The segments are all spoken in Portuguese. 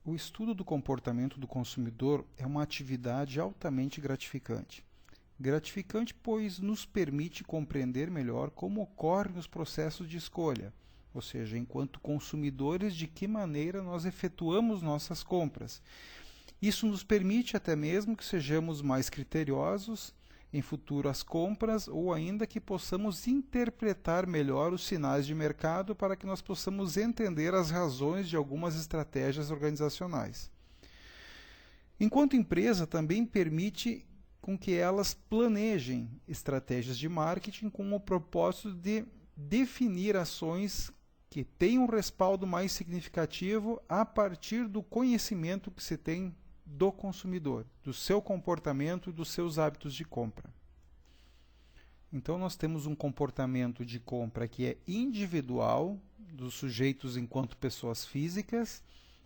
O estudo do comportamento do consumidor é uma atividade altamente gratificante. Gratificante, pois nos permite compreender melhor como ocorrem os processos de escolha, ou seja, enquanto consumidores, de que maneira nós efetuamos nossas compras. Isso nos permite até mesmo que sejamos mais criteriosos em futuras compras ou ainda que possamos interpretar melhor os sinais de mercado para que nós possamos entender as razões de algumas estratégias organizacionais. Enquanto empresa, também permite com que elas planejem estratégias de marketing com o propósito de definir ações que tenham um respaldo mais significativo a partir do conhecimento que se tem do consumidor, do seu comportamento e dos seus hábitos de compra. Então nós temos um comportamento de compra que é individual dos sujeitos enquanto pessoas físicas,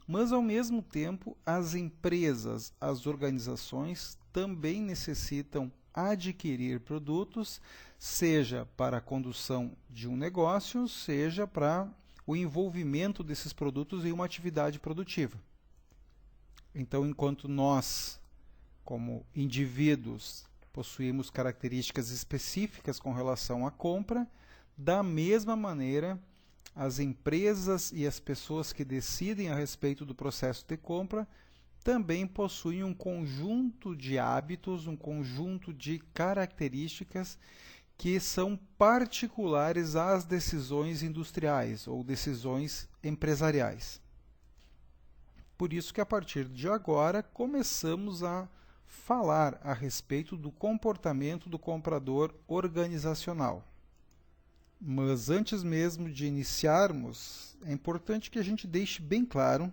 mas ao mesmo tempo as empresas, as organizações também necessitam adquirir produtos, seja para a condução de um negócio, seja para o envolvimento desses produtos em uma atividade produtiva. Então, enquanto nós, como indivíduos, possuímos características específicas com relação à compra, da mesma maneira, as empresas e as pessoas que decidem a respeito do processo de compra também possuem um conjunto de hábitos, um conjunto de características que são particulares às decisões industriais ou decisões empresariais. Por isso que a partir de agora começamos a falar a respeito do comportamento do comprador organizacional. Mas antes mesmo de iniciarmos, é importante que a gente deixe bem claro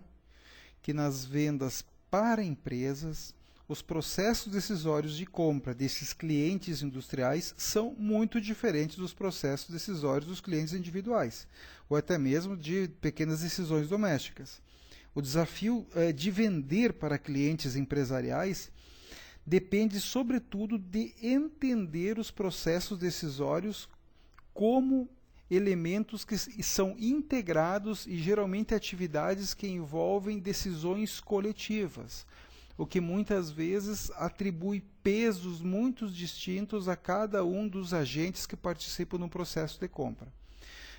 que nas vendas para empresas, os processos decisórios de compra desses clientes industriais são muito diferentes dos processos decisórios dos clientes individuais, ou até mesmo de pequenas decisões domésticas. O desafio de vender para clientes empresariais depende, sobretudo, de entender os processos decisórios como elementos que são integrados e geralmente atividades que envolvem decisões coletivas, o que muitas vezes atribui pesos muito distintos a cada um dos agentes que participam no processo de compra.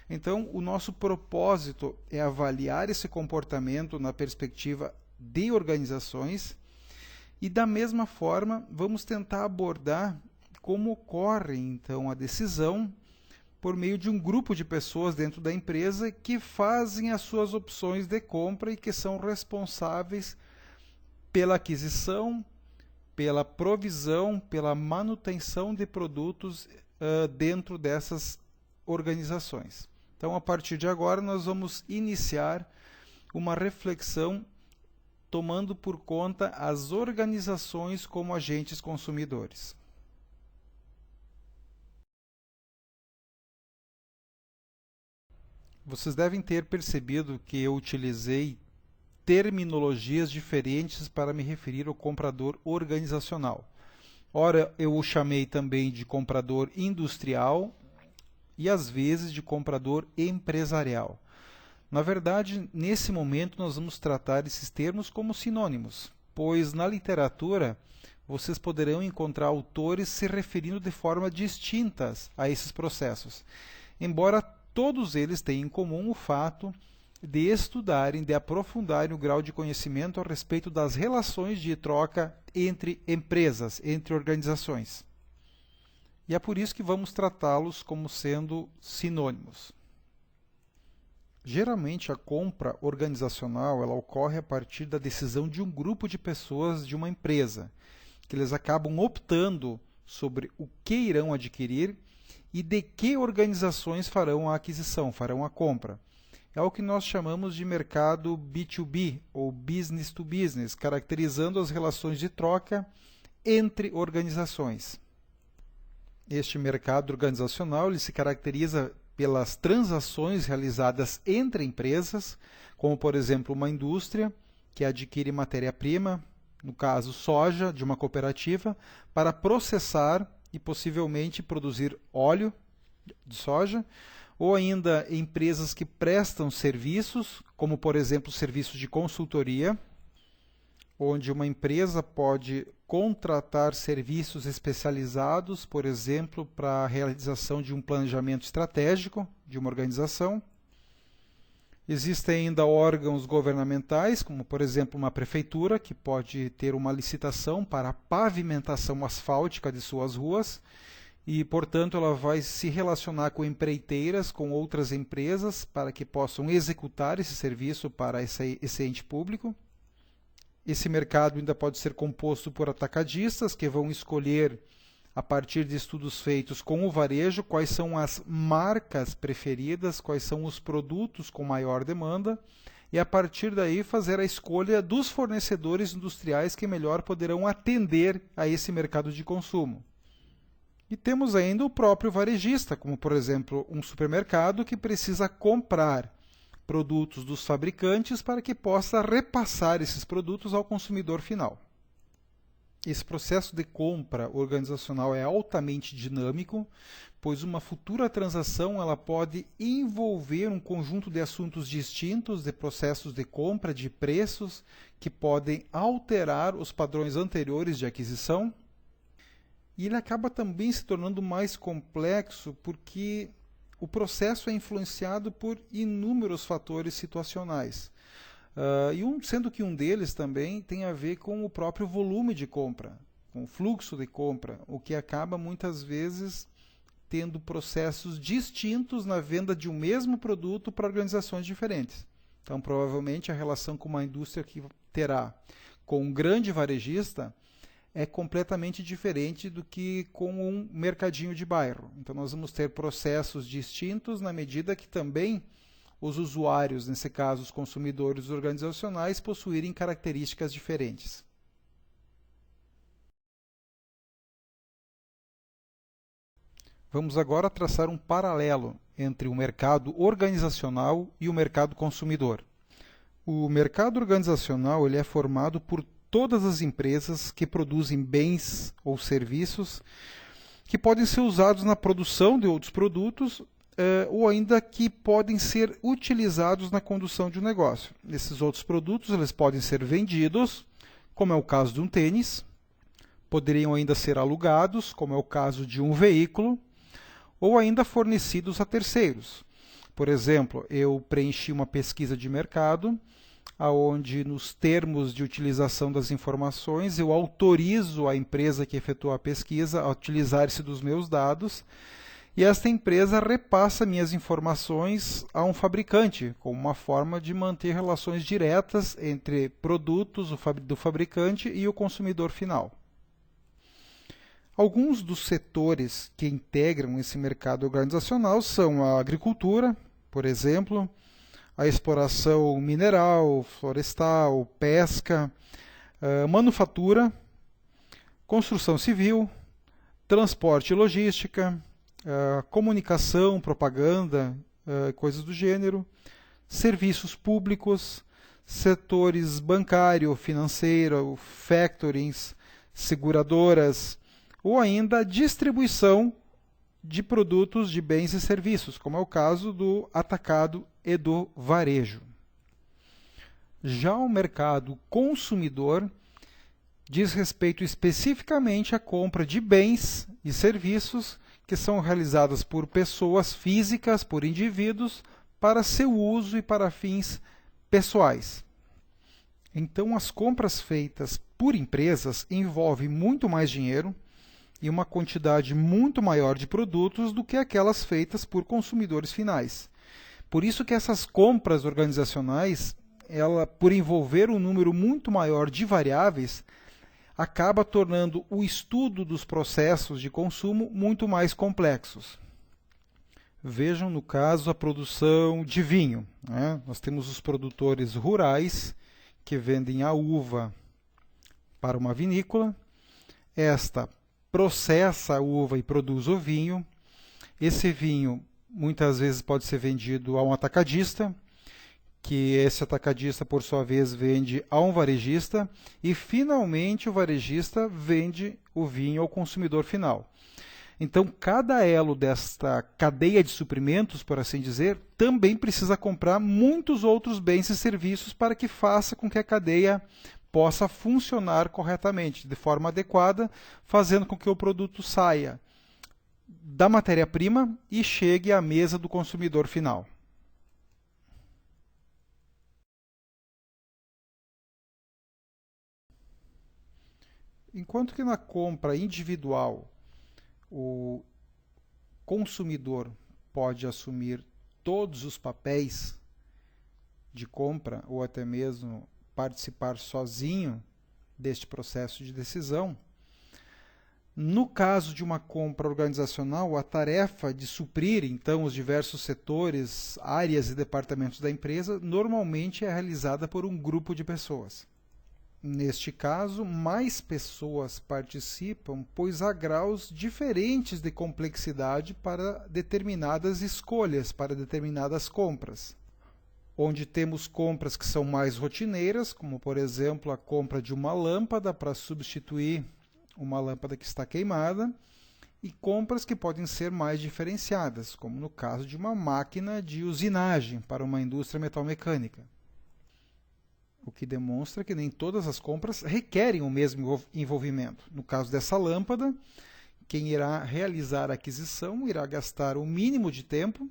Então, o nosso propósito é avaliar esse comportamento na perspectiva de organizações e, da mesma forma, vamos tentar abordar como ocorre, então, a decisão por meio de um grupo de pessoas dentro da empresa que fazem as suas opções de compra e que são responsáveis pela aquisição, pela provisão, pela manutenção de produtos dentro dessas organizações. Então, a partir de agora, nós vamos iniciar uma reflexão tomando por conta as organizações como agentes consumidores. Vocês devem ter percebido que eu utilizei terminologias diferentes para me referir ao comprador organizacional. Ora, eu o chamei também de comprador industrial e às vezes de comprador empresarial. Na verdade, nesse momento nós vamos tratar esses termos como sinônimos, pois na literatura vocês poderão encontrar autores se referindo de forma distintas a esses processos, embora todos eles tenham em comum o fato de estudarem, de aprofundarem o grau de conhecimento a respeito das relações de troca entre empresas, entre organizações. E é por isso que vamos tratá-los como sendo sinônimos. Geralmente, a compra organizacional ela ocorre a partir da decisão de um grupo de pessoas de uma empresa, que eles acabam optando sobre o que irão adquirir e de que organizações farão a aquisição, farão a compra. É o que nós chamamos de mercado B2B, ou business to business, caracterizando as relações de troca entre organizações. Este mercado organizacional ele se caracteriza pelas transações realizadas entre empresas, como, por exemplo, uma indústria que adquire matéria-prima, no caso soja, de uma cooperativa, para processar e possivelmente produzir óleo de soja, ou ainda empresas que prestam serviços, como, por exemplo, serviços de consultoria, onde uma empresa pode contratar serviços especializados, por exemplo, para a realização de um planejamento estratégico de uma organização. Existem ainda órgãos governamentais, como por exemplo uma prefeitura, que pode ter uma licitação para a pavimentação asfáltica de suas ruas e, portanto, ela vai se relacionar com empreiteiras, com outras empresas, para que possam executar esse serviço para esse ente público. Esse mercado ainda pode ser composto por atacadistas, que vão escolher, a partir de estudos feitos com o varejo, quais são as marcas preferidas, quais são os produtos com maior demanda, e a partir daí fazer a escolha dos fornecedores industriais que melhor poderão atender a esse mercado de consumo. E temos ainda o próprio varejista, como por exemplo um supermercado que precisa comprar produtos dos fabricantes para que possa repassar esses produtos ao consumidor final. Esse processo de compra organizacional é altamente dinâmico, pois uma futura transação ela pode envolver um conjunto de assuntos distintos, de processos de compra, de preços, que podem alterar os padrões anteriores de aquisição. E ele acaba também se tornando mais complexo porque o processo é influenciado por inúmeros fatores situacionais. Sendo que um deles também tem a ver com o próprio volume de compra, com o fluxo de compra, o que acaba muitas vezes tendo processos distintos na venda de um mesmo produto para organizações diferentes. Então, provavelmente, a relação com uma indústria que terá com um grande varejista é completamente diferente do que com um mercadinho de bairro. Então, nós vamos ter processos distintos na medida que também os usuários, nesse caso os consumidores organizacionais, possuírem características diferentes. Vamos agora traçar um paralelo entre o mercado organizacional e o mercado consumidor. O mercado organizacional ele é formado por todas as empresas que produzem bens ou serviços que podem ser usados na produção de outros produtos ou ainda que podem ser utilizados na condução de um negócio. Esses outros produtos eles podem ser vendidos, como é o caso de um tênis, poderiam ainda ser alugados, como é o caso de um veículo, ou ainda fornecidos a terceiros. Por exemplo, eu preenchi uma pesquisa de mercado, onde nos termos de utilização das informações eu autorizo a empresa que efetuou a pesquisa a utilizar-se dos meus dados e esta empresa repassa minhas informações a um fabricante, como uma forma de manter relações diretas entre produtos do fabricante e o consumidor final. Alguns dos setores que integram esse mercado organizacional são a agricultura, por exemplo, a exploração mineral, florestal, pesca, manufatura, construção civil, transporte e logística, comunicação, propaganda, coisas do gênero, serviços públicos, setores bancário, financeiro, factorings, seguradoras, ou ainda a distribuição de produtos, de bens e serviços, como é o caso do atacado e do varejo. Já o mercado consumidor diz respeito especificamente à compra de bens e serviços que são realizadas por pessoas físicas, por indivíduos, para seu uso e para fins pessoais. Então, as compras feitas por empresas envolvem muito mais dinheiro e uma quantidade muito maior de produtos do que aquelas feitas por consumidores finais. Por isso que essas compras organizacionais, por envolver um número muito maior de variáveis, acaba tornando o estudo dos processos de consumo muito mais complexos. Vejam, no caso, a produção de vinho, né? Nós temos os produtores rurais que vendem a uva para uma vinícola. Esta processa a uva e produz o vinho. Esse vinho muitas vezes pode ser vendido a um atacadista, que esse atacadista, por sua vez, vende a um varejista e, finalmente, o varejista vende o vinho ao consumidor final. Então, cada elo desta cadeia de suprimentos, por assim dizer, também precisa comprar muitos outros bens e serviços para que faça com que a cadeia possa funcionar corretamente, de forma adequada, fazendo com que o produto saia da matéria-prima e chegue à mesa do consumidor final. Enquanto que na compra individual o consumidor pode assumir todos os papéis de compra ou até mesmo participar sozinho deste processo de decisão, no caso de uma compra organizacional, a tarefa de suprir então os diversos setores, áreas e departamentos da empresa normalmente é realizada por um grupo de pessoas. Neste caso, mais pessoas participam, pois há graus diferentes de complexidade para determinadas escolhas, para determinadas compras. Onde temos compras que são mais rotineiras, como por exemplo a compra de uma lâmpada para substituir uma lâmpada que está queimada, e compras que podem ser mais diferenciadas, como no caso de uma máquina de usinagem para uma indústria metalmecânica. O que demonstra que nem todas as compras requerem o mesmo envolvimento. No caso dessa lâmpada, quem irá realizar a aquisição irá gastar o mínimo de tempo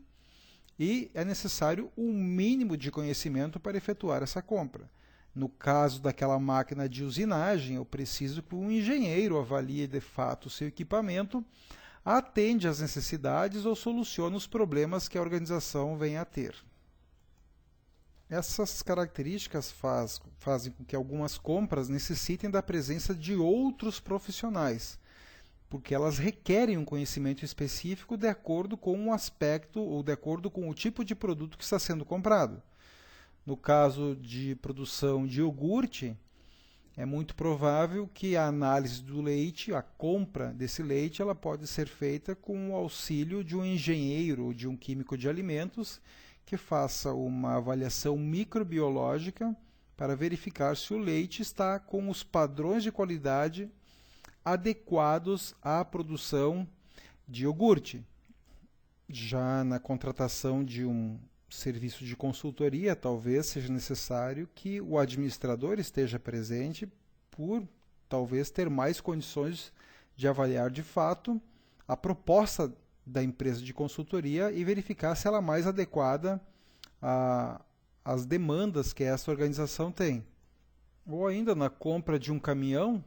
e é necessário um mínimo de conhecimento para efetuar essa compra. No caso daquela máquina de usinagem, eu preciso que um engenheiro avalie de fato o seu equipamento, atende às necessidades ou solucione os problemas que a organização venha a ter. Essas características fazem com que algumas compras necessitem da presença de outros profissionais, porque elas requerem um conhecimento específico de acordo com o aspecto ou de acordo com o tipo de produto que está sendo comprado. No caso de produção de iogurte, é muito provável que a análise do leite, a compra desse leite, ela pode ser feita com o auxílio de um engenheiro ou de um químico de alimentos que faça uma avaliação microbiológica para verificar se o leite está com os padrões de qualidade adequados à produção de iogurte. Já na contratação de um serviço de consultoria, talvez seja necessário que o administrador esteja presente por talvez ter mais condições de avaliar de fato a proposta da empresa de consultoria e verificar se ela é mais adequada às demandas que essa organização tem. Ou ainda na compra de um caminhão,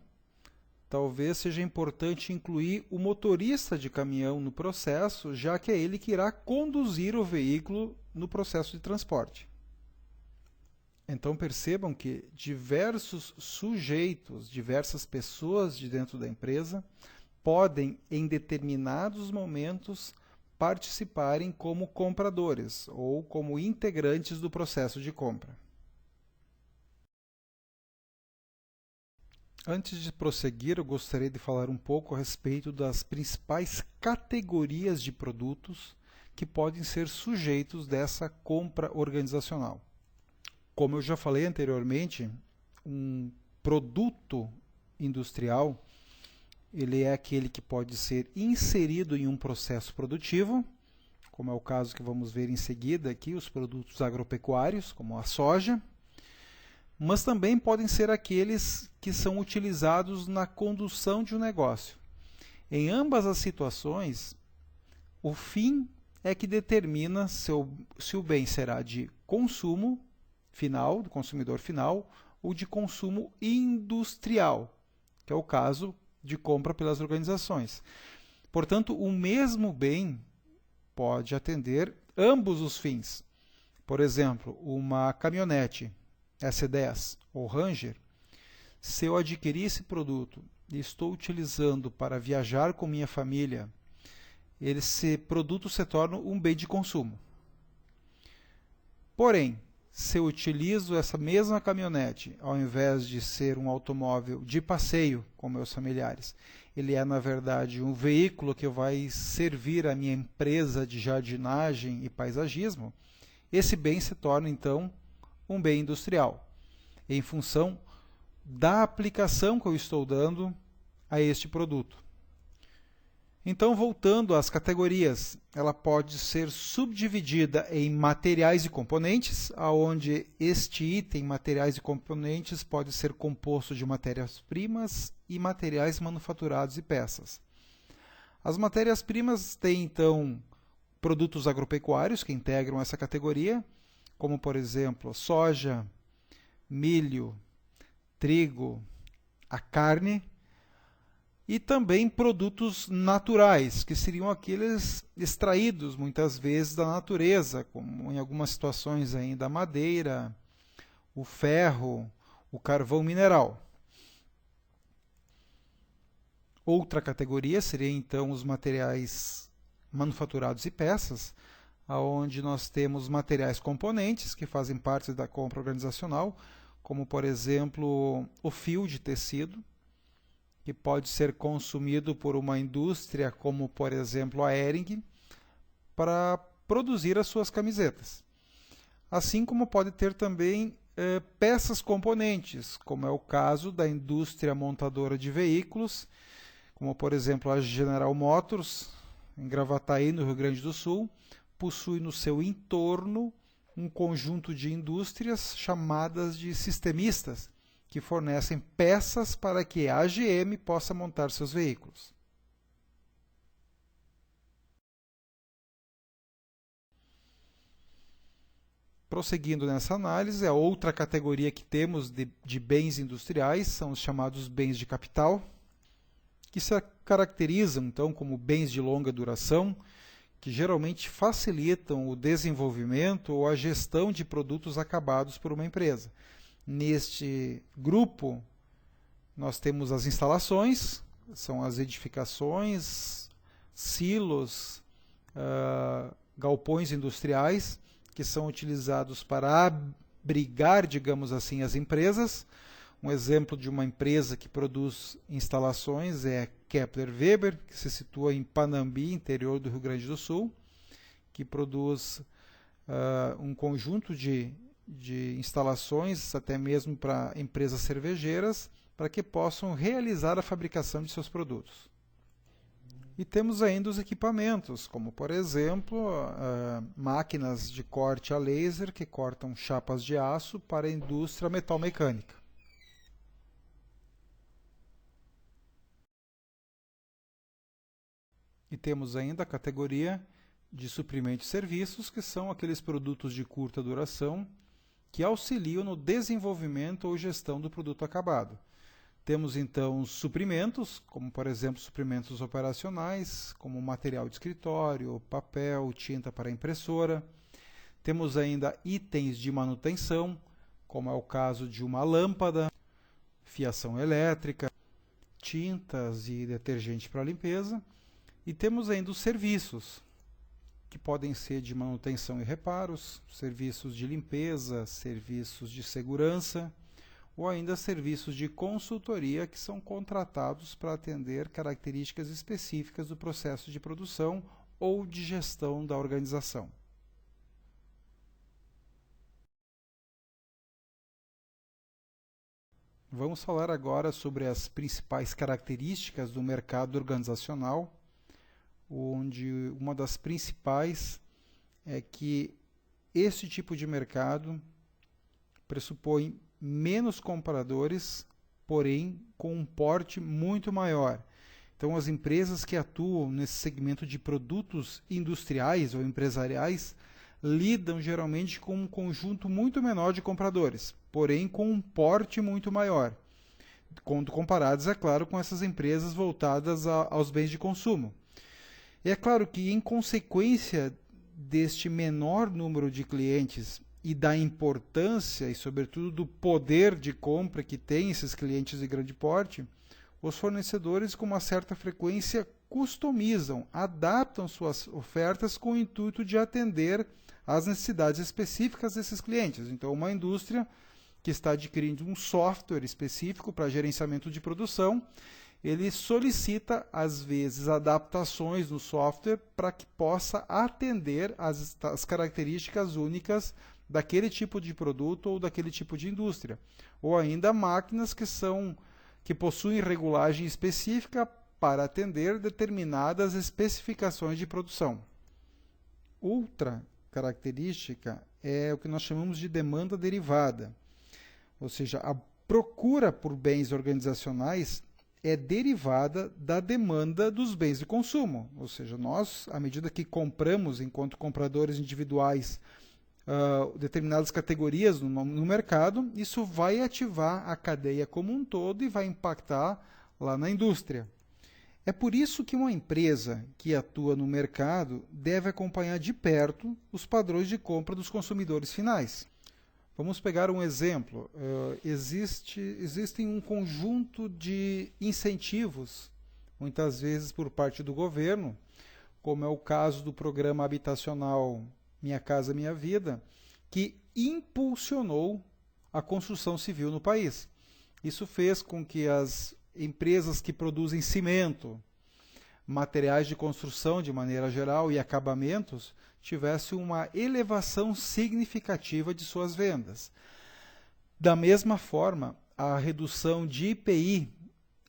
talvez seja importante incluir o motorista de caminhão no processo, já que é ele que irá conduzir o veículo no processo de transporte. Então percebam que diversos sujeitos, diversas pessoas de dentro da empresa podem, em determinados momentos, participarem como compradores ou como integrantes do processo de compra. Antes de prosseguir, eu gostaria de falar um pouco a respeito das principais categorias de produtos que podem ser sujeitos dessa compra organizacional. Como eu já falei anteriormente, um produto industrial ele é aquele que pode ser inserido em um processo produtivo, como é o caso que vamos ver em seguida aqui, os produtos agropecuários, como a soja, mas também podem ser aqueles que são utilizados na condução de um negócio. Em ambas as situações, o fim é que determina se o bem será de consumo final, do consumidor final, ou de consumo industrial, que é o caso de compra pelas organizações. Portanto, o mesmo bem pode atender ambos os fins. Por exemplo, uma caminhonete S10 ou Ranger, se eu adquirir esse produto e estou utilizando para viajar com minha família, esse produto se torna um bem de consumo. Porém, se eu utilizo essa mesma caminhonete, ao invés de ser um automóvel de passeio com meus familiares, ele é, na verdade, um veículo que vai servir a minha empresa de jardinagem e paisagismo, esse bem se torna, então, um bem industrial, em função da aplicação que eu estou dando a este produto. Então, voltando às categorias, ela pode ser subdividida em materiais e componentes, aonde este item, materiais e componentes, pode ser composto de matérias-primas e materiais manufaturados e peças. As matérias-primas têm, então, produtos agropecuários que integram essa categoria, como, por exemplo, soja, milho, trigo, a carne, e também produtos naturais, que seriam aqueles extraídos muitas vezes da natureza, como em algumas situações ainda a madeira, o ferro, o carvão mineral. Outra categoria seria então os materiais manufaturados e peças, onde nós temos materiais componentes que fazem parte da compra organizacional, como por exemplo o fio de tecido, que pode ser consumido por uma indústria como, por exemplo, a Hering, para produzir as suas camisetas. Assim como pode ter também peças componentes, como é o caso da indústria montadora de veículos, como, por exemplo, a General Motors, em Gravataí, no Rio Grande do Sul, possui no seu entorno um conjunto de indústrias chamadas de sistemistas, que fornecem peças para que a GM possa montar seus veículos. Prosseguindo nessa análise, a outra categoria que temos de bens industriais são os chamados bens de capital, que se caracterizam então como bens de longa duração, que geralmente facilitam o desenvolvimento ou a gestão de produtos acabados por uma empresa. Neste grupo, nós temos as instalações, são as edificações, silos, galpões industriais, que são utilizados para abrigar, digamos assim, as empresas. Um exemplo de uma empresa que produz instalações é Kepler Weber, que se situa em Panambi, interior do Rio Grande do Sul, que produz um conjunto de instalações, até mesmo para empresas cervejeiras, para que possam realizar a fabricação de seus produtos. E temos ainda os equipamentos, como por exemplo, máquinas de corte a laser que cortam chapas de aço para a indústria metalmecânica. E temos ainda a categoria de suprimentos e serviços, que são aqueles produtos de curta duração que auxiliam no desenvolvimento ou gestão do produto acabado. Temos então os suprimentos, como por exemplo suprimentos operacionais, como material de escritório, papel, tinta para impressora. Temos ainda itens de manutenção, como é o caso de uma lâmpada, fiação elétrica, tintas e detergente para limpeza. E temos ainda os serviços, que podem ser de manutenção e reparos, serviços de limpeza, serviços de segurança, ou ainda serviços de consultoria que são contratados para atender características específicas do processo de produção ou de gestão da organização. Vamos falar agora sobre as principais características do mercado organizacional, onde uma das principais é que esse tipo de mercado pressupõe menos compradores, porém com um porte muito maior. Então, as empresas que atuam nesse segmento de produtos industriais ou empresariais lidam geralmente com um conjunto muito menor de compradores, porém com um porte muito maior, quando comparados, é claro, com essas empresas voltadas aos bens de consumo. E é claro que, em consequência deste menor número de clientes e da importância e, sobretudo, do poder de compra que têm esses clientes de grande porte, os fornecedores, com uma certa frequência, customizam, adaptam suas ofertas com o intuito de atender às necessidades específicas desses clientes. Então, uma indústria que está adquirindo um software específico para gerenciamento de produção, ele solicita, às vezes, adaptações no software para que possa atender as características únicas daquele tipo de produto ou daquele tipo de indústria. Ou ainda máquinas que possuem regulagem específica para atender determinadas especificações de produção. Outra característica é o que nós chamamos de demanda derivada, ou seja, a procura por bens organizacionais é derivada da demanda dos bens de consumo, ou seja, nós, à medida que compramos, enquanto compradores individuais, determinadas categorias no mercado, isso vai ativar a cadeia como um todo e vai impactar lá na indústria. É por isso que uma empresa que atua no mercado deve acompanhar de perto os padrões de compra dos consumidores finais. Vamos pegar um exemplo. Existem um conjunto de incentivos, muitas vezes por parte do governo, como é o caso do programa habitacional Minha Casa Minha Vida, que impulsionou a construção civil no país. Isso fez com que as empresas que produzem cimento, materiais de construção de maneira geral e acabamentos tivessem uma elevação significativa de suas vendas. Da mesma forma, a redução de IPI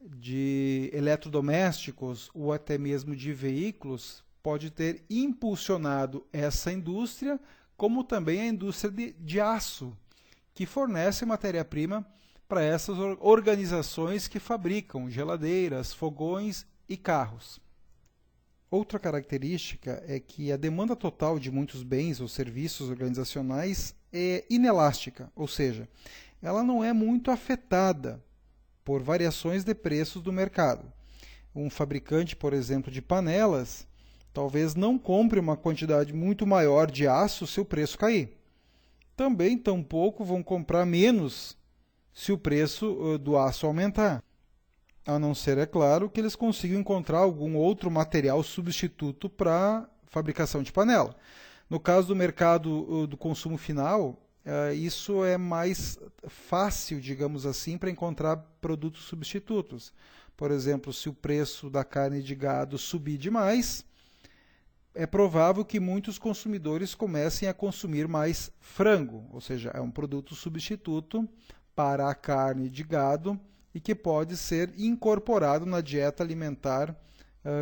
de eletrodomésticos ou até mesmo de veículos pode ter impulsionado essa indústria, como também a indústria de aço, que fornece matéria-prima para essas organizações que fabricam geladeiras, fogões e carros. Outra característica é que a demanda total de muitos bens ou serviços organizacionais é inelástica, ou seja, ela não é muito afetada por variações de preços do mercado. Um fabricante, por exemplo, de panelas, talvez não compre uma quantidade muito maior de aço se o preço cair. Também, tampouco, vão comprar menos se o preço do aço aumentar. A não ser, é claro, que eles consigam encontrar algum outro material substituto para fabricação de panela. No caso do mercado do consumo final, isso é mais fácil, digamos assim, para encontrar produtos substitutos. Por exemplo, se o preço da carne de gado subir demais, é provável que muitos consumidores comecem a consumir mais frango, ou seja, é um produto substituto para a carne de gado e que pode ser incorporado na dieta alimentar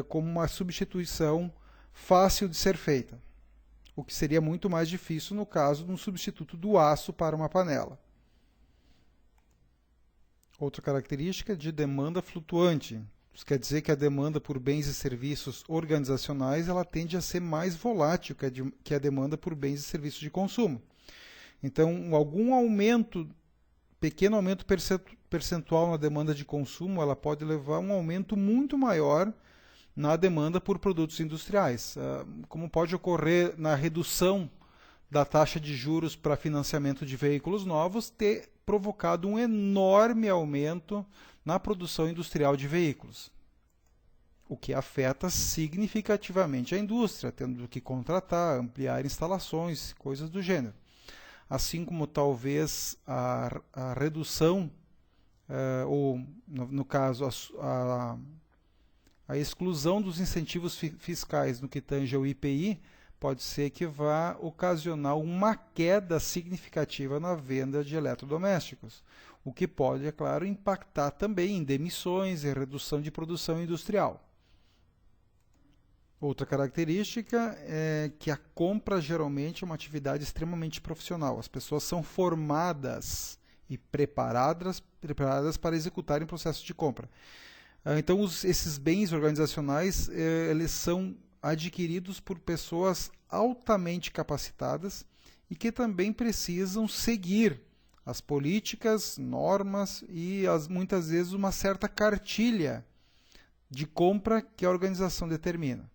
como uma substituição fácil de ser feita, o que seria muito mais difícil no caso de um substituto do aço para uma panela. Outra característica de demanda flutuante. Isso quer dizer que a demanda por bens e serviços organizacionais ela tende a ser mais volátil que a demanda por bens e serviços de consumo. Então, algum aumento, pequeno aumento percentual na demanda de consumo, ela pode levar a um aumento muito maior na demanda por produtos industriais, como pode ocorrer na redução da taxa de juros para financiamento de veículos novos, ter provocado um enorme aumento na produção industrial de veículos, o que afeta significativamente a indústria, tendo que contratar, ampliar instalações, coisas do gênero. Assim como talvez a redução, ou no caso a exclusão dos incentivos fiscais no que tange ao IPI, pode ser que vá ocasionar uma queda significativa na venda de eletrodomésticos, o que pode, é claro, impactar também em demissões e redução de produção industrial. Outra característica é que a compra geralmente é uma atividade extremamente profissional. As pessoas são formadas e preparadas para executarem o processo de compra. Então, esses bens organizacionais eles são adquiridos por pessoas altamente capacitadas e que também precisam seguir as políticas, normas e muitas vezes uma certa cartilha de compra que a organização determina.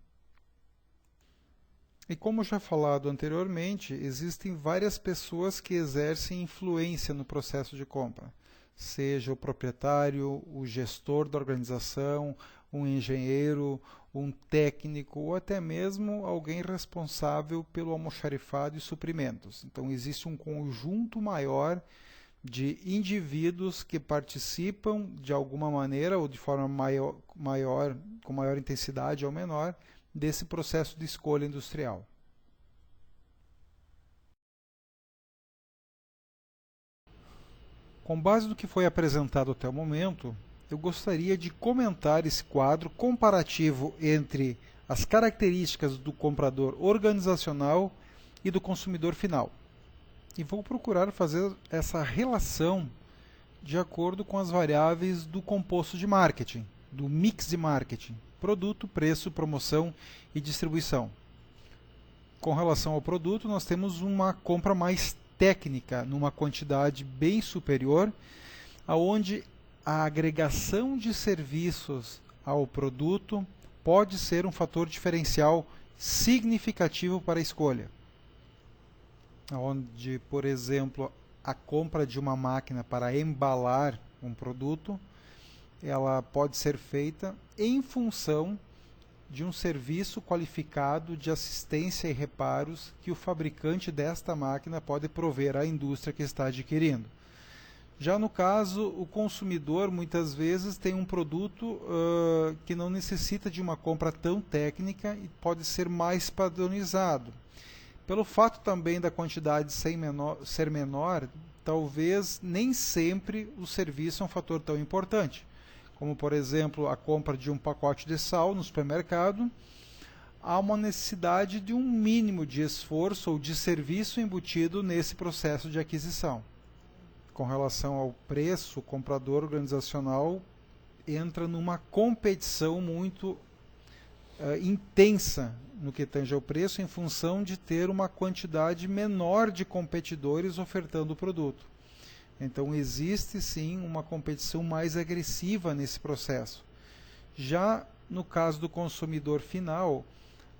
E como já falado anteriormente, existem várias pessoas que exercem influência no processo de compra, seja o proprietário, o gestor da organização, um engenheiro, um técnico ou até mesmo alguém responsável pelo almoxarifado e suprimentos. Então existe um conjunto maior de indivíduos que participam de alguma maneira ou de forma maior, com maior intensidade ou menor, desse processo de escolha industrial. Com base no que foi apresentado até o momento, eu gostaria de comentar esse quadro comparativo entre as características do comprador organizacional e do consumidor final. E vou procurar fazer essa relação de acordo com as variáveis do composto de marketing, do mix de marketing, produto, preço, promoção e distribuição. Com relação ao produto, nós temos uma compra mais técnica, numa quantidade bem superior, onde a agregação de serviços ao produto pode ser um fator diferencial significativo para a escolha. Onde, por exemplo, a compra de uma máquina para embalar um produto, ela pode ser feita em função de um serviço qualificado de assistência e reparos que o fabricante desta máquina pode prover à indústria que está adquirindo. Já no caso, o consumidor muitas vezes tem um produto que não necessita de uma compra tão técnica e pode ser mais padronizado. Pelo fato também da quantidade ser menor, talvez nem sempre o serviço é um fator tão importante. Como, por exemplo, a compra de um pacote de sal no supermercado, há uma necessidade de um mínimo de esforço ou de serviço embutido nesse processo de aquisição. Com relação ao preço, o comprador organizacional entra numa competição muito intensa no que tange ao preço, em função de ter uma quantidade menor de competidores ofertando o produto. Então existe sim uma competição mais agressiva nesse processo. Já no caso do consumidor final,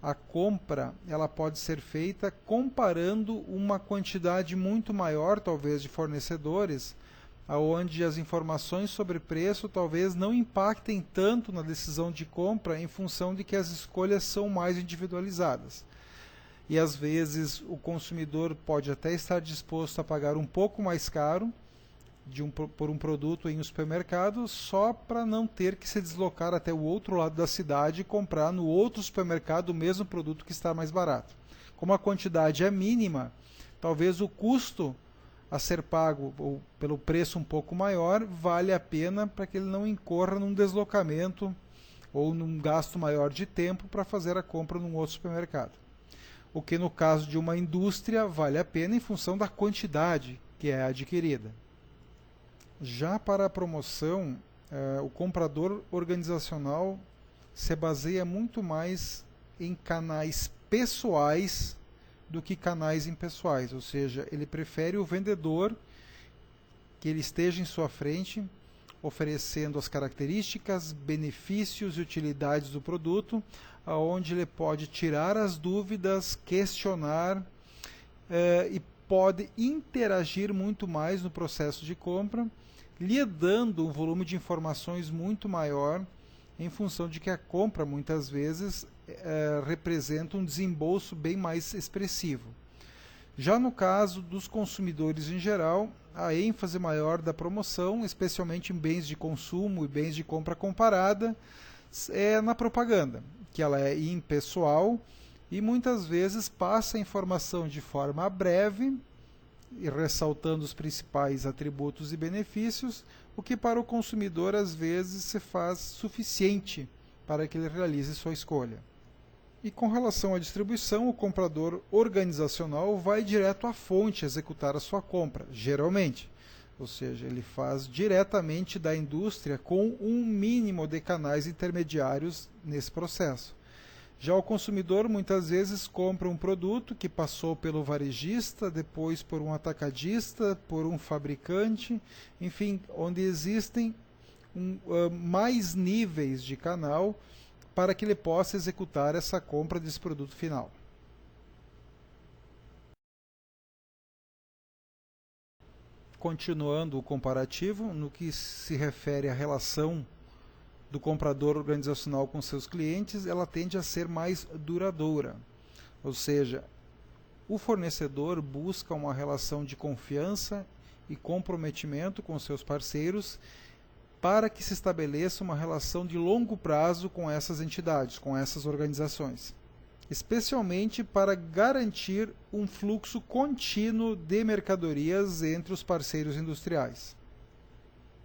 a compra ela pode ser feita comparando uma quantidade muito maior, talvez, de fornecedores, onde as informações sobre preço talvez não impactem tanto na decisão de compra, em função de que as escolhas são mais individualizadas. E às vezes o consumidor pode até estar disposto a pagar um pouco mais caro por um produto em um supermercado, só para não ter que se deslocar até o outro lado da cidade e comprar no outro supermercado o mesmo produto que está mais barato. Como a quantidade é mínima, talvez o custo a ser pago ou pelo preço um pouco maior vale a pena, para que ele não incorra num deslocamento ou num gasto maior de tempo para fazer a compra num outro supermercado. O que no caso de uma indústria vale a pena em função da quantidade que é adquirida. Já para a promoção, o comprador organizacional se baseia muito mais em canais pessoais do que canais impessoais, ou seja, ele prefere o vendedor que ele esteja em sua frente, oferecendo as características, benefícios e utilidades do produto, aonde ele pode tirar as dúvidas, questionar e pode interagir muito mais no processo de compra, lhe dando um volume de informações muito maior, em função de que a compra muitas vezes representa um desembolso bem mais expressivo. Já no caso dos consumidores em geral, a ênfase maior da promoção, especialmente em bens de consumo e bens de compra comparada, é na propaganda, que ela é impessoal e muitas vezes passa a informação de forma breve e ressaltando os principais atributos e benefícios, o que para o consumidor às vezes se faz suficiente para que ele realize sua escolha. E com relação à distribuição, o comprador organizacional vai direto à fonte executar a sua compra, geralmente. Ou seja, ele faz diretamente da indústria com um mínimo de canais intermediários nesse processo. Já o consumidor muitas vezes compra um produto que passou pelo varejista, depois por um atacadista, por um fabricante, enfim, onde existem mais níveis de canal para que ele possa executar essa compra desse produto final. Continuando o comparativo, no que se refere à relação do comprador organizacional com seus clientes, ela tende a ser mais duradoura. Ou seja, o fornecedor busca uma relação de confiança e comprometimento com seus parceiros para que se estabeleça uma relação de longo prazo com essas entidades, com essas organizações, especialmente para garantir um fluxo contínuo de mercadorias entre os parceiros industriais.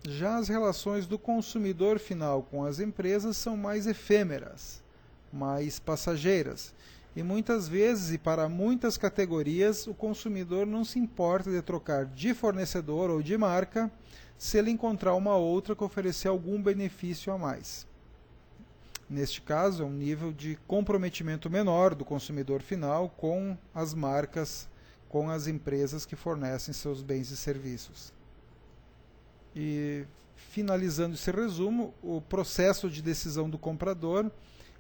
Já as relações do consumidor final com as empresas são mais efêmeras, mais passageiras. E muitas vezes, e para muitas categorias, o consumidor não se importa de trocar de fornecedor ou de marca se ele encontrar uma outra que oferecer algum benefício a mais. Neste caso, é um nível de comprometimento menor do consumidor final com as marcas, com as empresas que fornecem seus bens e serviços. E, finalizando esse resumo, o processo de decisão do comprador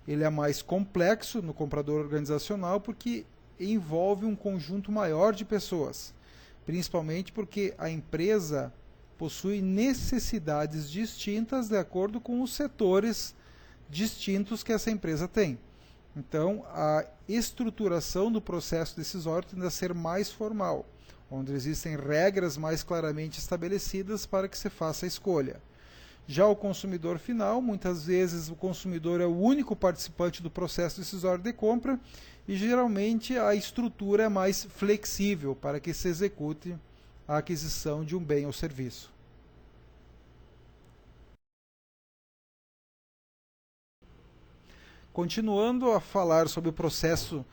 ele é mais complexo no comprador organizacional porque envolve um conjunto maior de pessoas, principalmente porque a empresa possui necessidades distintas de acordo com os setores distintos que essa empresa tem. Então, a estruturação do processo decisório tende a ser mais formal, onde existem regras mais claramente estabelecidas para que se faça a escolha. Já o consumidor final, muitas vezes o consumidor é o único participante do processo decisório de compra e geralmente a estrutura é mais flexível para que se execute a aquisição de um bem ou serviço. Continuando a falar sobre o processo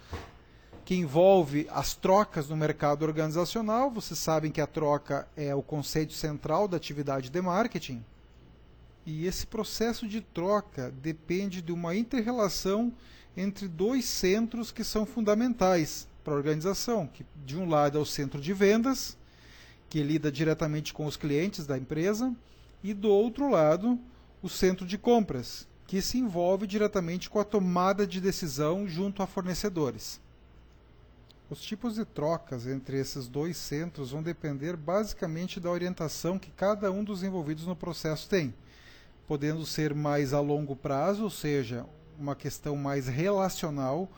que envolve as trocas no mercado organizacional, vocês sabem que a troca é o conceito central da atividade de marketing. E esse processo de troca depende de uma inter-relação entre dois centros que são fundamentais para a organização, que de um lado é o centro de vendas, que lida diretamente com os clientes da empresa, e do outro lado, o centro de compras, que se envolve diretamente com a tomada de decisão junto a fornecedores. Os tipos de trocas entre esses dois centros vão depender basicamente da orientação que cada um dos envolvidos no processo tem, podendo ser mais a longo prazo, ou seja, uma questão mais relacional,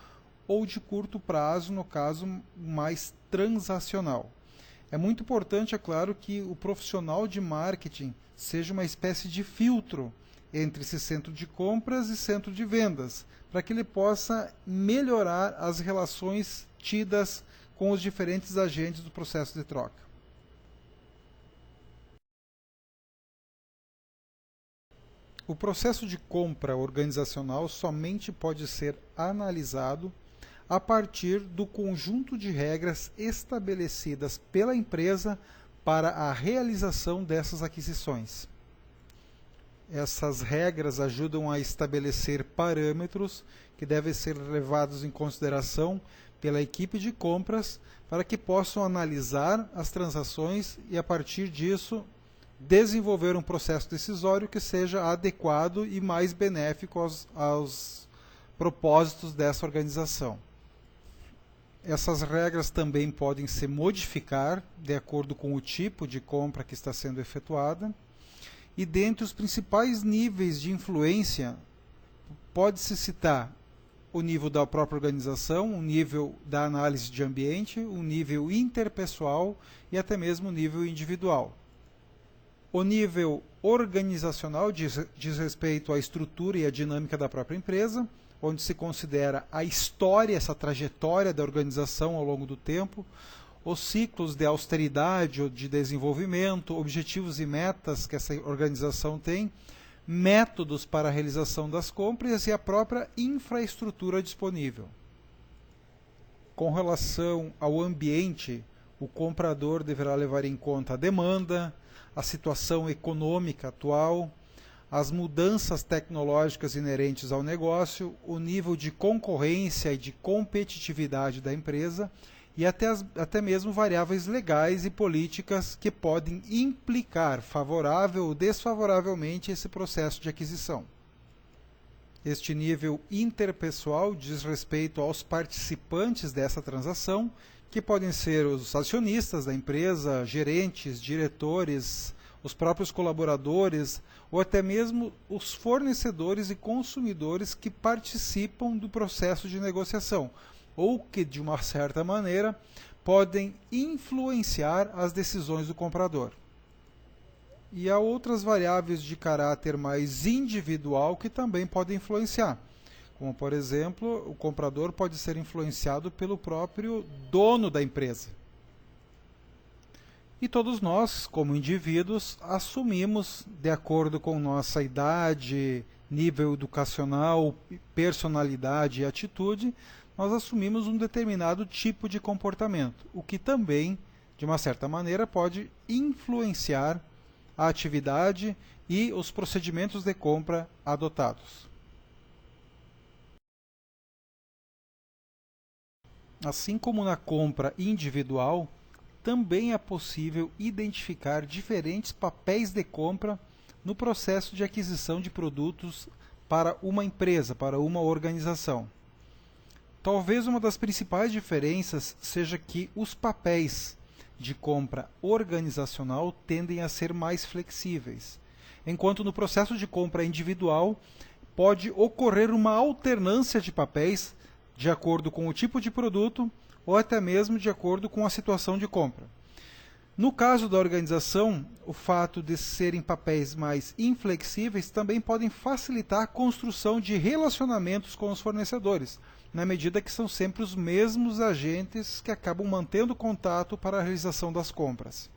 ou de curto prazo, no caso, mais transacional. É muito importante, é claro, que o profissional de marketing seja uma espécie de filtro entre esse centro de compras e centro de vendas, para que ele possa melhorar as relações tidas com os diferentes agentes do processo de troca. O processo de compra organizacional somente pode ser analisado a partir do conjunto de regras estabelecidas pela empresa para a realização dessas aquisições. Essas regras ajudam a estabelecer parâmetros que devem ser levados em consideração pela equipe de compras para que possam analisar as transações e, a partir disso, desenvolver um processo decisório que seja adequado e mais benéfico aos propósitos dessa organização. Essas regras também podem se modificar de acordo com o tipo de compra que está sendo efetuada. E dentre os principais níveis de influência, pode-se citar o nível da própria organização, o nível da análise de ambiente, o nível interpessoal e até mesmo o nível individual. O nível organizacional diz respeito à estrutura e à dinâmica da própria empresa, onde se considera a história, essa trajetória da organização ao longo do tempo, os ciclos de austeridade ou de desenvolvimento, objetivos e metas que essa organização tem, métodos para a realização das compras e a própria infraestrutura disponível. Com relação ao ambiente, o comprador deverá levar em conta a demanda, a situação econômica atual, as mudanças tecnológicas inerentes ao negócio, o nível de concorrência e de competitividade da empresa e até mesmo variáveis legais e políticas que podem implicar favorável ou desfavoravelmente esse processo de aquisição. Este nível interpessoal diz respeito aos participantes dessa transação, que podem ser os acionistas da empresa, gerentes, diretores, os próprios colaboradores ou até mesmo os fornecedores e consumidores que participam do processo de negociação ou que, de uma certa maneira, podem influenciar as decisões do comprador. E há outras variáveis de caráter mais individual que também podem influenciar, como, por exemplo, o comprador pode ser influenciado pelo próprio dono da empresa. E todos nós, como indivíduos, assumimos, de acordo com nossa idade, nível educacional, personalidade e atitude, nós assumimos um determinado tipo de comportamento, o que também, de uma certa maneira, pode influenciar a atividade e os procedimentos de compra adotados. Assim como na compra individual, também é possível identificar diferentes papéis de compra no processo de aquisição de produtos para uma empresa, para uma organização. Talvez uma das principais diferenças seja que os papéis de compra organizacional tendem a ser mais flexíveis, enquanto no processo de compra individual pode ocorrer uma alternância de papéis de acordo com o tipo de produto ou até mesmo de acordo com a situação de compra. No caso da organização, o fato de serem papéis mais inflexíveis também podem facilitar a construção de relacionamentos com os fornecedores, na medida que são sempre os mesmos agentes que acabam mantendo contato para a realização das compras.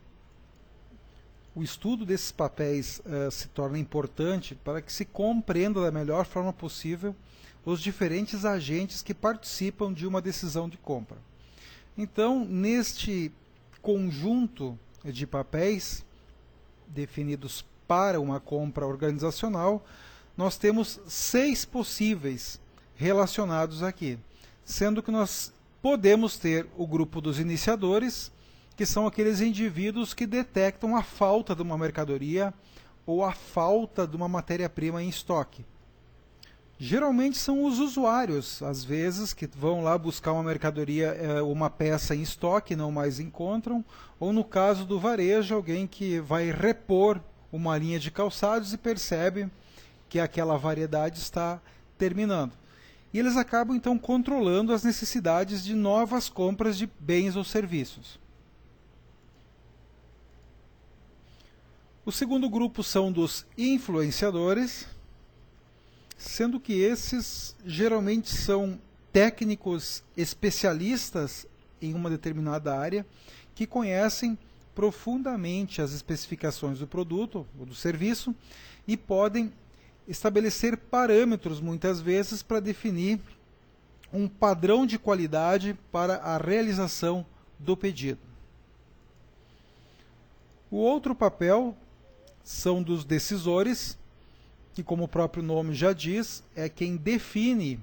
O estudo desses papéis se torna importante para que se compreenda da melhor forma possível os diferentes agentes que participam de uma decisão de compra. Então, neste conjunto de papéis definidos para uma compra organizacional, nós temos 6 possíveis relacionados aqui, sendo que nós podemos ter o grupo dos iniciadores, que são aqueles indivíduos que detectam a falta de uma mercadoria ou a falta de uma matéria-prima em estoque. Geralmente são os usuários, às vezes, que vão lá buscar uma mercadoria, uma peça em estoque, não mais encontram, ou no caso do varejo, alguém que vai repor uma linha de calçados e percebe que aquela variedade está terminando. E eles acabam então controlando as necessidades de novas compras de bens ou serviços. O segundo grupo são dos influenciadores, sendo que esses geralmente são técnicos especialistas em uma determinada área que conhecem profundamente as especificações do produto ou do serviço e podem estabelecer parâmetros, muitas vezes, para definir um padrão de qualidade para a realização do pedido. O outro papel são dos decisores, que, como o próprio nome já diz, é quem define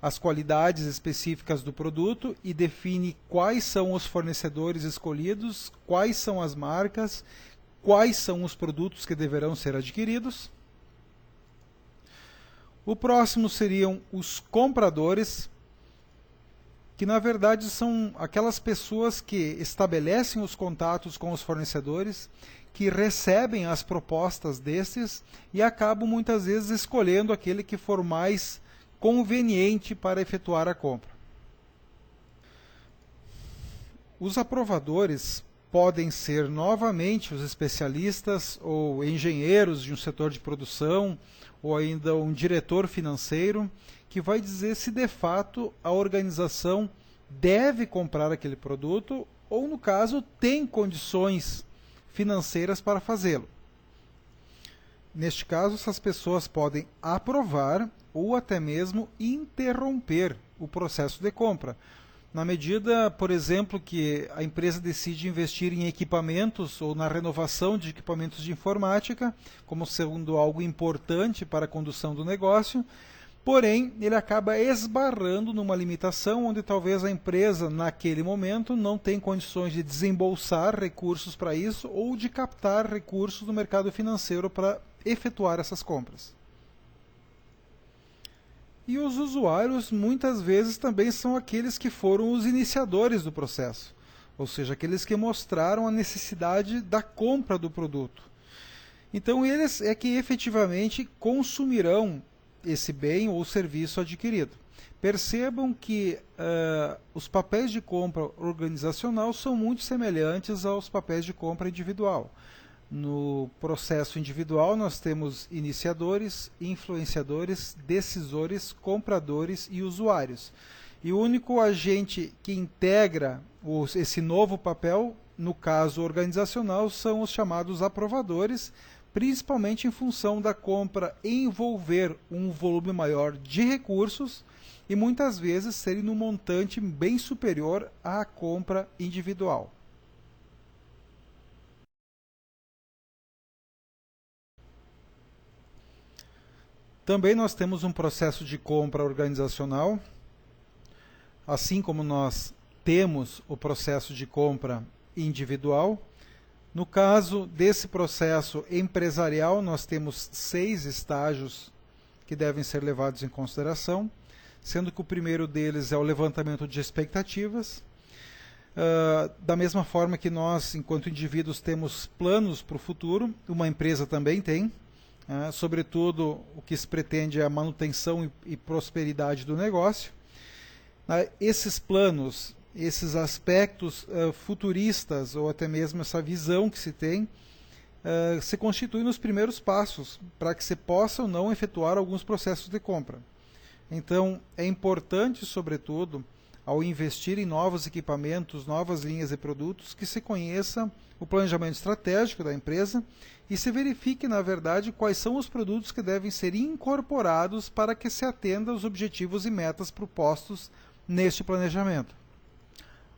as qualidades específicas do produto e define quais são os fornecedores escolhidos, quais são as marcas, quais são os produtos que deverão ser adquiridos. O próximo seriam os compradores, que na verdade são aquelas pessoas que estabelecem os contatos com os fornecedores, que recebem as propostas destes e acabam muitas vezes escolhendo aquele que for mais conveniente para efetuar a compra. Os aprovadores podem ser novamente os especialistas ou engenheiros de um setor de produção ou ainda um diretor financeiro que vai dizer se de fato a organização deve comprar aquele produto ou, no caso, tem condições financeiras para fazê-lo. Neste caso, essas pessoas podem aprovar ou até mesmo interromper o processo de compra. Na medida, por exemplo, que a empresa decide investir em equipamentos ou na renovação de equipamentos de informática, como sendo algo importante para a condução do negócio, porém, ele acaba esbarrando numa limitação onde talvez a empresa, naquele momento, não tem condições de desembolsar recursos para isso ou de captar recursos do mercado financeiro para efetuar essas compras. E os usuários, muitas vezes, também são aqueles que foram os iniciadores do processo, ou seja, aqueles que mostraram a necessidade da compra do produto. Então, eles é que efetivamente consumirão esse bem ou serviço adquirido. Percebam que os papéis de compra organizacional são muito semelhantes aos papéis de compra individual. No processo individual, nós temos iniciadores, influenciadores, decisores, compradores e usuários. E o único agente que integra esse novo papel no caso organizacional, são os chamados aprovadores, principalmente em função da compra envolver um volume maior de recursos e muitas vezes serem num montante bem superior à compra individual. Também nós temos um processo de compra organizacional, assim como nós temos o processo de compra individual. No caso desse processo empresarial, nós temos 6 estágios que devem ser levados em consideração, sendo que o primeiro deles é o levantamento de expectativas. Da mesma forma que nós, enquanto indivíduos, temos planos para o futuro, uma empresa também tem. Sobretudo, o que se pretende é a manutenção e prosperidade do negócio. Esses planos, esses aspectos futuristas, ou até mesmo essa visão que se tem, se constituem nos primeiros passos para que se possa ou não efetuar alguns processos de compra. Então, é importante, sobretudo, ao investir em novos equipamentos, novas linhas de produtos, que se conheça o planejamento estratégico da empresa e se verifique, na verdade, quais são os produtos que devem ser incorporados para que se atenda aos objetivos e metas propostos neste planejamento.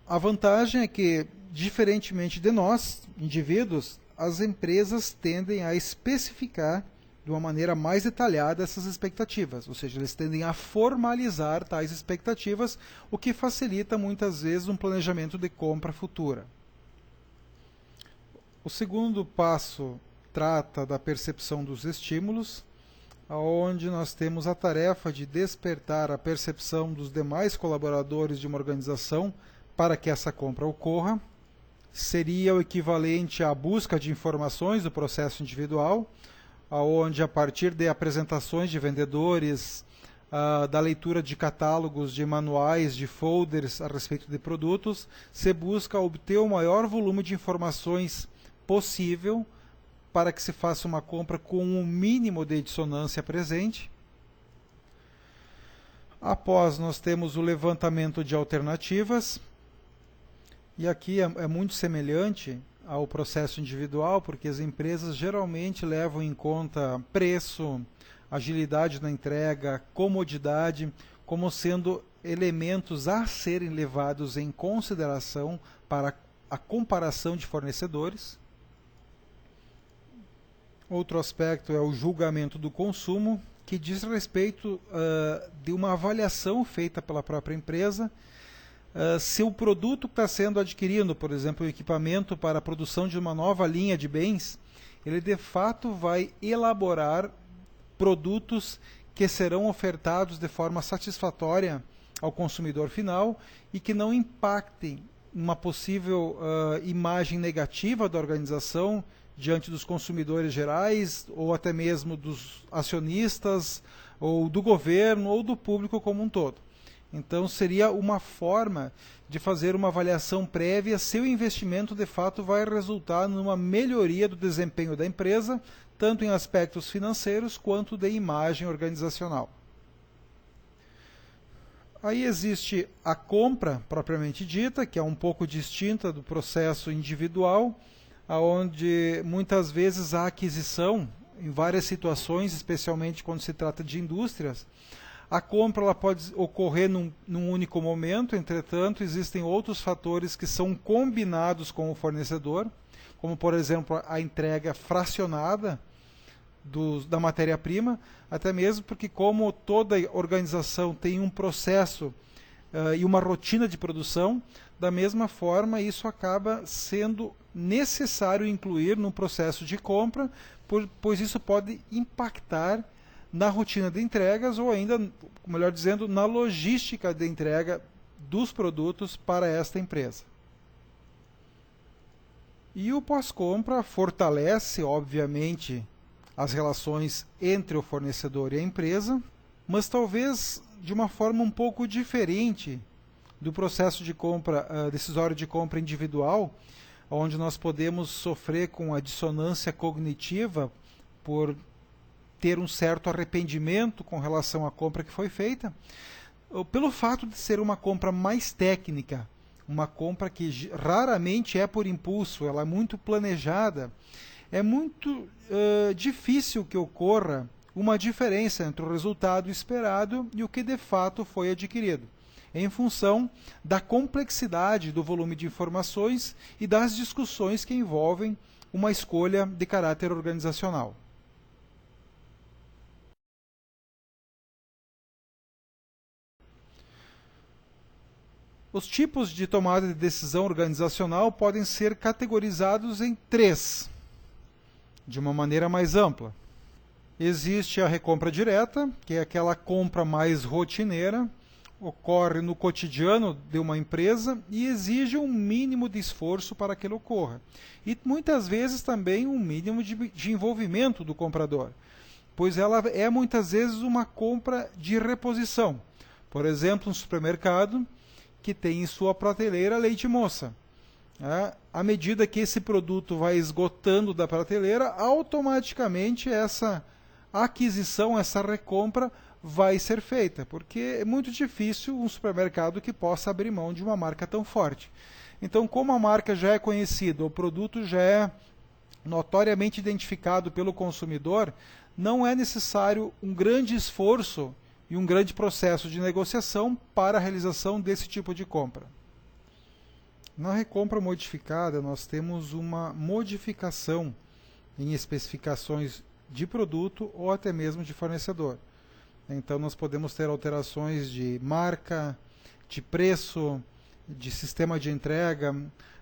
A vantagem é que, diferentemente de nós, indivíduos, as empresas tendem a especificar de uma maneira mais detalhada essas expectativas, ou seja, eles tendem a formalizar tais expectativas, o que facilita muitas vezes um planejamento de compra futura. O segundo passo trata da percepção dos estímulos, onde nós temos a tarefa de despertar a percepção dos demais colaboradores de uma organização para que essa compra ocorra. Seria o equivalente à busca de informações do processo individual, onde a partir de apresentações de vendedores, da leitura de catálogos, de manuais, de folders a respeito de produtos, se busca obter o maior volume de informações possível para que se faça uma compra com um mínimo de dissonância presente. Após, nós temos o levantamento de alternativas, e aqui é muito semelhante ao processo individual, porque as empresas geralmente levam em conta preço, agilidade na entrega, comodidade, como sendo elementos a serem levados em consideração para a comparação de fornecedores. Outro aspecto é o julgamento do consumo, que diz respeito de uma avaliação feita pela própria empresa, se o produto que está sendo adquirido, por exemplo, o equipamento para a produção de uma nova linha de bens, ele de fato vai elaborar produtos que serão ofertados de forma satisfatória ao consumidor final e que não impactem uma possível imagem negativa da organização diante dos consumidores gerais, ou até mesmo dos acionistas, ou do governo, ou do público como um todo. Então, seria uma forma de fazer uma avaliação prévia se o investimento de fato vai resultar numa melhoria do desempenho da empresa, tanto em aspectos financeiros quanto de imagem organizacional. Aí existe a compra propriamente dita, que é um pouco distinta do processo individual, onde muitas vezes a aquisição, em várias situações, especialmente quando se trata de indústrias, a compra ela pode ocorrer num único momento, entretanto, existem outros fatores que são combinados com o fornecedor, como, por exemplo, a entrega fracionada da matéria-prima, até mesmo porque, como toda organização tem um processo e uma rotina de produção, da mesma forma, isso acaba sendo necessário incluir no processo de compra, pois isso pode impactar na rotina de entregas ou ainda, melhor dizendo, na logística de entrega dos produtos para esta empresa. E o pós-compra fortalece, obviamente, as relações entre o fornecedor e a empresa, mas talvez de uma forma um pouco diferente do processo de compra, decisório de compra individual, onde nós podemos sofrer com a dissonância cognitiva por ter um certo arrependimento com relação à compra que foi feita, pelo fato de ser uma compra mais técnica, uma compra que raramente é por impulso, ela é muito planejada, é muito difícil que ocorra uma diferença entre o resultado esperado e o que de fato foi adquirido, em função da complexidade do volume de informações e das discussões que envolvem uma escolha de caráter organizacional. Os tipos de tomada de decisão organizacional podem ser categorizados em três, de uma maneira mais ampla. Existe a recompra direta, que é aquela compra mais rotineira, ocorre no cotidiano de uma empresa e exige um mínimo de esforço para que ele ocorra. E muitas vezes também um mínimo de envolvimento do comprador, pois ela é muitas vezes uma compra de reposição. Por exemplo, um supermercado que tem em sua prateleira leite moça. À medida que esse produto vai esgotando da prateleira, automaticamente essa aquisição, essa recompra vai ser feita, porque é muito difícil um supermercado que possa abrir mão de uma marca tão forte. Então, como a marca já é conhecida, o produto já é notoriamente identificado pelo consumidor, não é necessário um grande esforço e um grande processo de negociação para a realização desse tipo de compra. Na recompra modificada, nós temos uma modificação em especificações de produto ou até mesmo de fornecedor. Então, nós podemos ter alterações de marca, de preço, de sistema de entrega,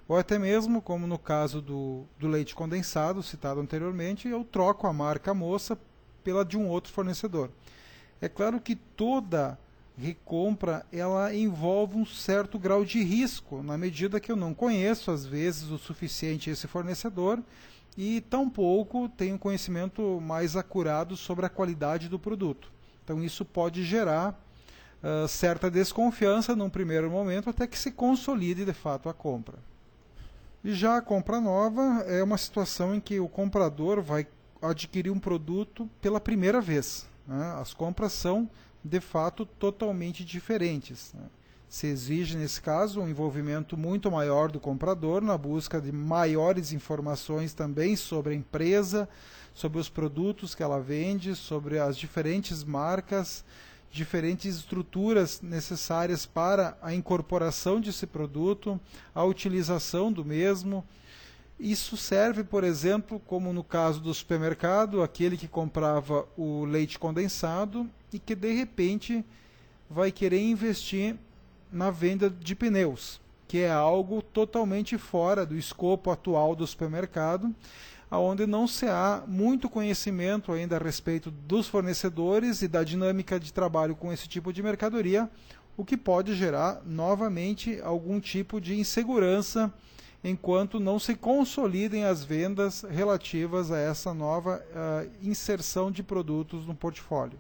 ou até mesmo, como no caso do leite condensado, citado anteriormente, eu troco a marca moça pela de um outro fornecedor. É claro que toda recompra ela envolve um certo grau de risco, na medida que eu não conheço, às vezes, o suficiente esse fornecedor e tampouco tenho conhecimento mais acurado sobre a qualidade do produto. Então isso pode gerar certa desconfiança num primeiro momento até que se consolide de fato a compra. E já a compra nova é uma situação em que o comprador vai adquirir um produto pela primeira vez. As compras são, de fato, totalmente diferentes. Se exige, nesse caso, um envolvimento muito maior do comprador na busca de maiores informações também sobre a empresa, sobre os produtos que ela vende, sobre as diferentes marcas, diferentes estruturas necessárias para a incorporação desse produto, a utilização do mesmo. Isso serve, por exemplo, como no caso do supermercado, aquele que comprava o leite condensado e que de repente vai querer investir na venda de pneus, que é algo totalmente fora do escopo atual do supermercado, onde não se há muito conhecimento ainda a respeito dos fornecedores e da dinâmica de trabalho com esse tipo de mercadoria, o que pode gerar novamente algum tipo de insegurança enquanto não se consolidem as vendas relativas a essa nova inserção de produtos no portfólio.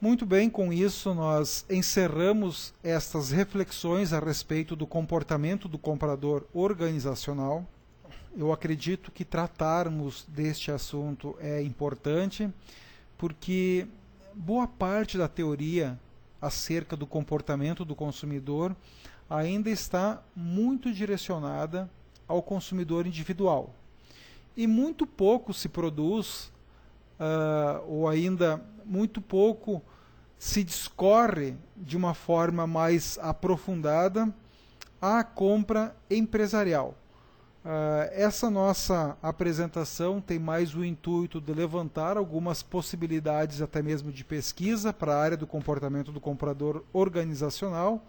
Muito bem, com isso nós encerramos estas reflexões a respeito do comportamento do comprador organizacional. Eu acredito que tratarmos deste assunto é importante, porque boa parte da teoria acerca do comportamento do consumidor ainda está muito direcionada ao consumidor individual. E muito pouco se produz, ou ainda muito pouco se discorre de uma forma mais aprofundada a compra empresarial. Essa nossa apresentação tem mais o intuito de levantar algumas possibilidades até mesmo de pesquisa para a área do comportamento do comprador organizacional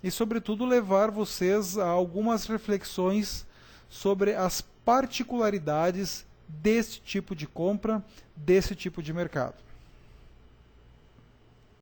e, sobretudo, levar vocês a algumas reflexões sobre as particularidades desse tipo de compra, desse tipo de mercado.